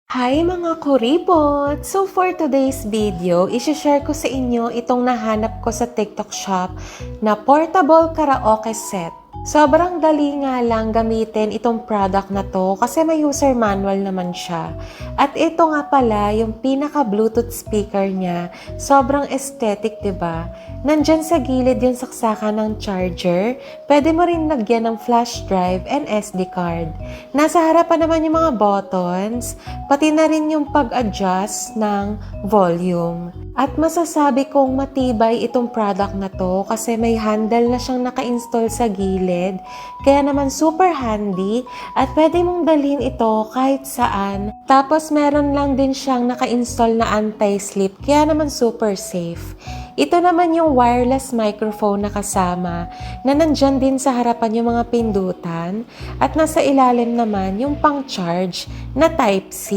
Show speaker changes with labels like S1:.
S1: Hi mga kuripot! So for today's video, isi-share ko sa inyo itong nahanap ko sa TikTok shop na portable karaoke set. Sobrang dali nga lang gamitin itong product na to kasi may user manual naman siya. At ito nga pala yung pinaka Bluetooth speaker niya. Sobrang aesthetic, 'di ba? Nandyan sa gilid yung saksakan ng charger. Pwede mo rin lagyan ng flash drive and SD card. Nasa harapan naman yung mga buttons, pati na rin yung pag-adjust ng volume. At masasabi kong matibay itong product na to kasi may handle na siyang naka-install sa gilid. Kaya naman super handy at pwede mong dalhin ito kahit saan. Tapos meron lang din siyang naka-install na anti-slip kaya naman super safe. Ito naman yung wireless microphone na kasama na nandyan din sa harapan yung mga pindutan at nasa ilalim naman yung pang-charge na Type-C.